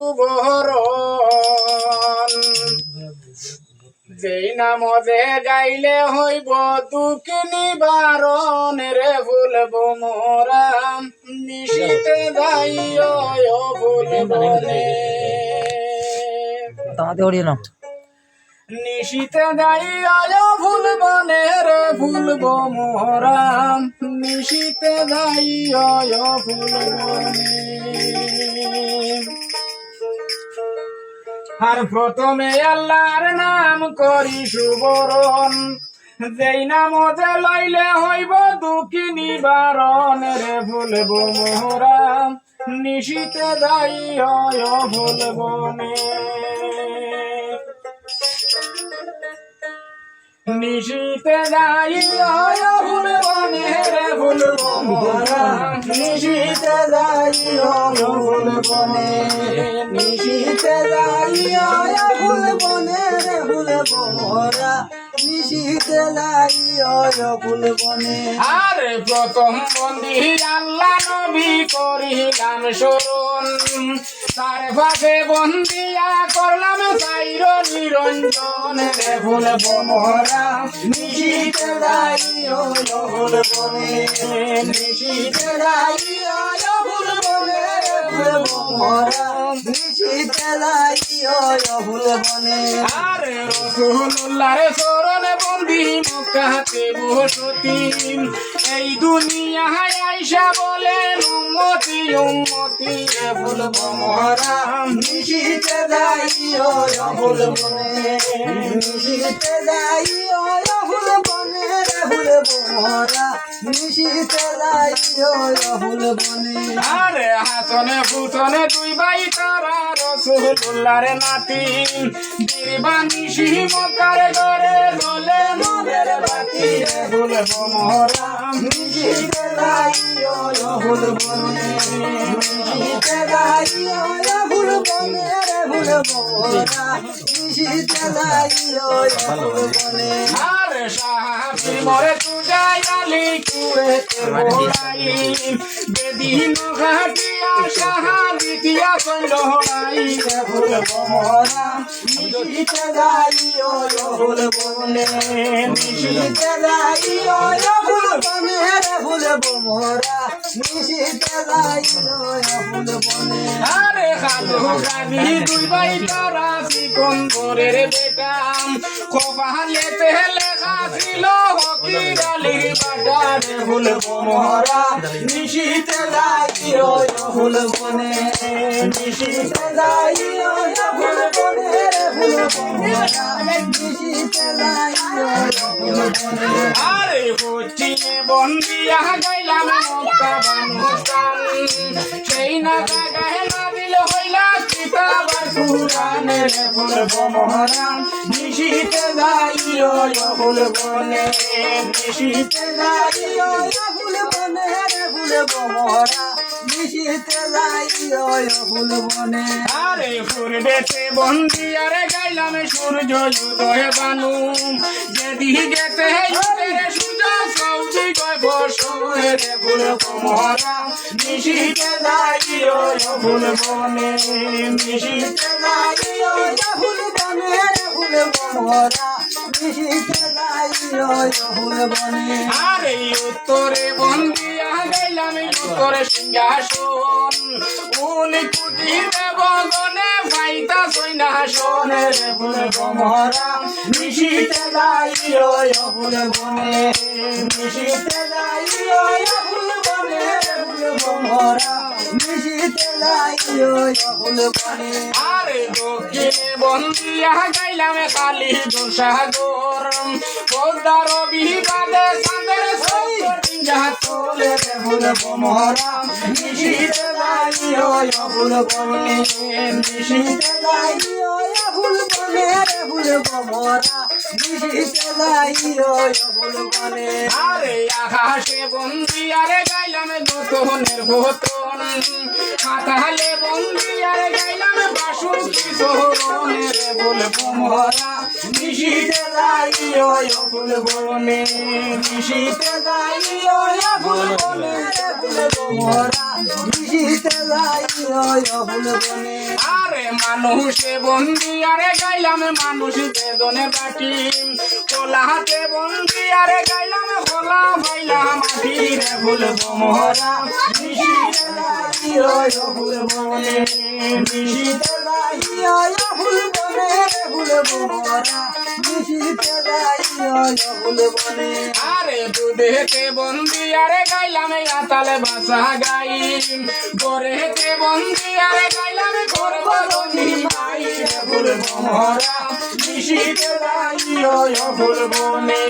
বহরণ যেই নামে গাইলে হইব দুঃখ নিবারণ রে ভুলব মোরা নিশীতে যাইও ভুল বনে নিশীতে যাইও ভুল বনে রে ভুলব মোরা নিশীতে যাইও ভুল বনে। আর প্রথমে আল্লাহর নাম করি সুবরণ যেই নামতে লইলে হইব দুঃখী নিবারণ রে ভুলব মোরা নিশীতে যাইও ভুল বনে নিশীতে যাইও ভুল বনে রে ভুলব মোরা নিশীতে যাইও ভুল বনে নিশীতে যাইও ভুল বনে রে ভুলব মোরা নিশীতে যাইও ভুল বনে। আর প্রথম বন্দি আল্লাহ নবী করিলাম শরণ তার ভাবে বন্দিয়া করলাম চাইর নিরঞ্জন রে ভুলব মোরা নিশীতে যাইও ভুল বনে নিশীতে যাইও ভুল বনে রে ভুলব মোরা নিশীতে যাইও ভুল বনে। আর রাসূলুল্লাহর চরণে বন্দি মক্কাতে বসতি এই দুনিয়ায় আইসা বলেন উম্মতি উম্মতি রে ভুলব মোরা নিশীতে যাইও ভুল বনে নিশীতে যাইও ভুল বনে রে ভুলব মোরা নিশীতে যাইও ভুল বনে। আরে হাসনে ফুসনে দুই ভাই তারা রাসূলুল্লাহর নাতি বীরবানিশি মক্কার ঘরে জ্বলে নূরের বাতি রে ভুলব মোরা নিশীতে যাইও ভুল বনে নিশীতে যাইও ভুল বনে রে ভুলব মোরা নিশীতে যাইও ভুল বনে। আর সাহাবী মরে তুজাই আলী কুয়েতে মোরাই বেদিন ঘাটিয়া শাহাদিতিয়া কইলহাই রে ভুলব মোরা নিশীতে যাইও ভুল বনে নিশীতে যাইও ভুল বনে রে ভুলব মোরা নিশীতে যাইও ভুল বনে। আরে খালু গানি দুই ভাই তারা সিকন্দরের বেটা কপালেতে লেখা ছিল হকির আলীর বাটা রে ভুলব মোরা নিশীতে যাইও ভুল বনে নিশীতে যাইও ভুল বনে রে ভুলব মোরা নিশীতে যাইও ভুল বনে। আরে পশ্চিমে বন্দিয়া গাইলাম মক্কা বানুস্তান সেই না জায়গায় না দিল হইলা কিতাব আর কুরআন রে ভুলব মোরা নিশীতে যাইও ভুল বনে নিশীতে যাইও ভুল বনে রে ভুলব মোরা নিশীতে যাইও ভুল বনে। আরে পূর্বেতে বন্দিয়ারে গাইলাম সূর্য উদয় বানু যেদিকেতে উদয়ের সূর্য সৌদি গয় বসে রে ভুলব মোরা নিশীতে যাইও ভুল বনে নিশীতে যাইও ভুল বনে রে ভুলব মোরা নিশীতে যাইও ভুল বনে। আরে উত্তরে বন্দিয়া গাইলাম উত্তরে সিংহাসন উনি কুটি দেব গনে ফাইতা সৈন্যাসন রে ভুলব মোরা নিশীতে যাইও ভুল বনে নিশীতে যাইও ভুল বনে রে ভুলব মোরা নিশীতে যাইও ভুল বনে। আরে দক্ষিণে বন্দিয়া গাইলাম কালী সাগর পদ্মার বিবাদে চাঁদের তোলে রে ভুলব মোরা নিশীতে যাইও ভুল বনে নিশীতে যাইও ভুল বনে রে ভুলব মোরা নিশীতে যাইও ভুল বনে। আরে আকাশে বন্দিয়ারে গাইলাম নতুনের ভোতন পাতালে বন্দিয়ারে গাইলাম বাসুকি সোহরণ রে ভুলব মোরা নিশীতে যাইও ভুল বনে নিশীতে যাইও ভুল বনে রে ভুলব মোরা নিশীতে যাইও ভুল বনে। আর মানুষে বন্দি আরে গাইলাম মানুষ বেদনে বাটি কোলা হাতে বন্দি আরে গাইলাম খোলা পাইলাম মাটি রে ভুলবো মোরা নিশিতে যাইও ফুল বনে নিশিতে যাইও ফুল বনে ভুলবো মোরা নিশিতে যাইও ফুল বনে আরে দুধেতে বন্দি আরে গাইলাম আতালে ভাষা গাই গোরেতে বন্দি আরে গাইলাম করব বন্দি ভাই রে ভুলবো মোরা নিশিতে যাইও ফুল বনে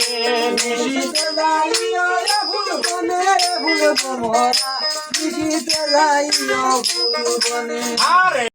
নিশিতে যাইও ফুল বনে ভুলবো মোরা নিশিতে যাইও ফুল বনে আরে